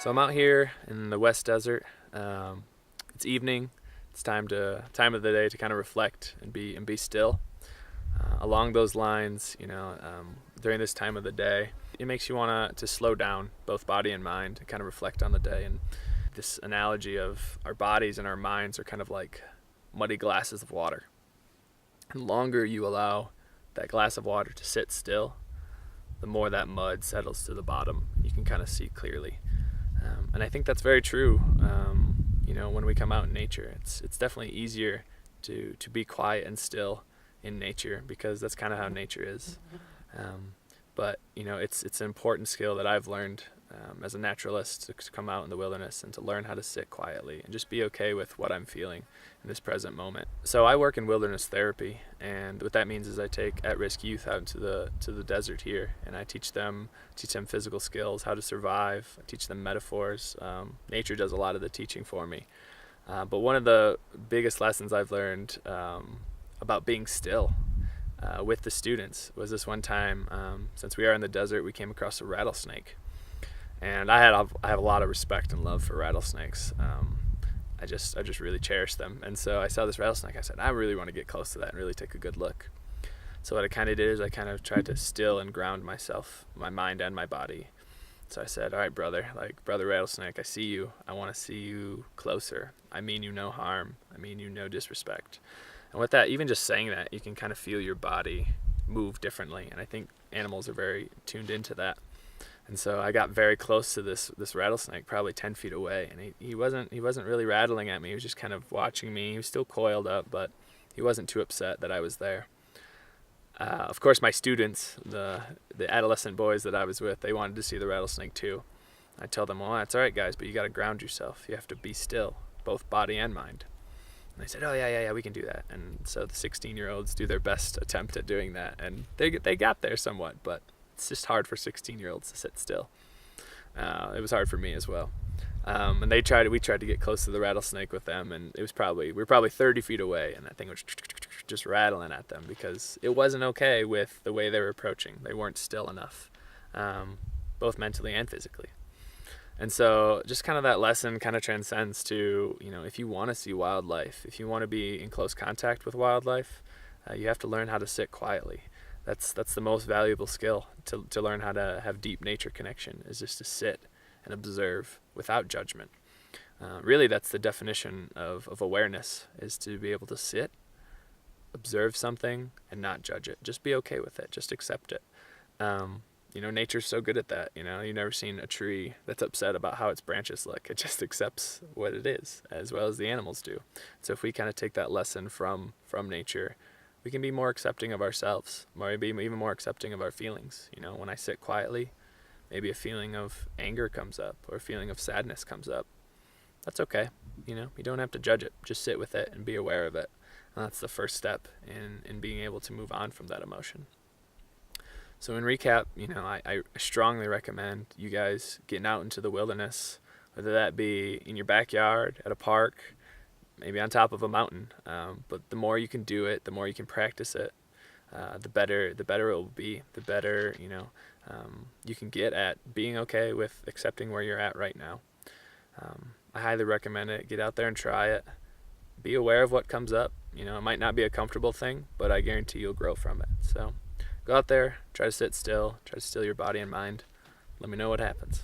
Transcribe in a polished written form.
So I'm out here in the West Desert. It's evening. It's time of the day to kind of reflect and be still. Along those lines, during this time of the day, it makes you want to slow down, both body and mind, and kind of reflect on the day. And this analogy of our bodies and our minds are kind of like muddy glasses of water. And the longer you allow that glass of water to sit still, the more that mud settles to the bottom. You can kind of see clearly. And I think that's very true. When we come out in nature, it's definitely easier to be quiet and still in nature, because that's kind of how nature is. But it's an important skill that I've learned as a naturalist, to come out in the wilderness and to learn how to sit quietly and just be okay with what I'm feeling in this present moment. So I work in wilderness therapy, and what that means is I take at-risk youth out into the desert here, and I teach them physical skills, how to survive. I teach them metaphors. Nature does a lot of the teaching for me. But one of the biggest lessons I've learned about being still with the students was this one time. Since we are in the desert, we came across a rattlesnake. And I have a lot of respect and love for rattlesnakes. I just really cherish them. And so I saw this rattlesnake. I said, I really want to get close to that and really take a good look. So what I kind of did is I kind of tried to still and ground myself, my mind and my body. So I said, all right, brother rattlesnake, I see you. I want to see you closer. I mean you no harm. I mean you no disrespect. And with that, even just saying that, you can kind of feel your body move differently. And I think animals are very tuned into that. And so I got very close to this rattlesnake, probably 10 feet away, and he wasn't really rattling at me. He was just kind of watching me. He was still coiled up, but he wasn't too upset that I was there. Of course, my students, the adolescent boys that I was with, they wanted to see the rattlesnake too. I tell them, well, that's all right, guys, but you got to ground yourself. You have to be still, both body and mind. And they said, oh, yeah, we can do that. And so the 16-year-olds do their best attempt at doing that, and they got there somewhat, but it's just hard for 16-year-olds to sit still. It was hard for me as well. And we tried to get close to the rattlesnake with them, and we were probably 30 feet away, and that thing was just rattling at them because it wasn't okay with the way they were approaching. They weren't still enough, both mentally and physically. And so just kind of that lesson kind of transcends to, if you want to see wildlife, if you want to be in close contact with wildlife, you have to learn how to sit quietly. That's the most valuable skill, to learn how to have deep nature connection, is just to sit and observe without judgment. Really, that's the definition of awareness, is to be able to sit, observe something, and not judge it. Just be okay with it. Just accept it. Nature's so good at that. You've never seen a tree that's upset about how its branches look. It just accepts what it is, as well as the animals do. So if we kind of take that lesson from nature, we can be more accepting of ourselves, maybe even more accepting of our feelings. When I sit quietly, maybe a feeling of anger comes up or a feeling of sadness comes up. That's okay. You don't have to judge it. Just sit with it and be aware of it. And that's the first step in being able to move on from that emotion. So in recap, I strongly recommend you guys getting out into the wilderness, whether that be in your backyard, at a park, maybe on top of a mountain. But the more you can do it, the more you can practice it, the better it will be. The better you can get at being okay with accepting where you're at right now. I highly recommend it. Get out there and try it. Be aware of what comes up. It might not be a comfortable thing, but I guarantee you'll grow from it. So go out there, try to sit still, try to still your body and mind. Let me know what happens.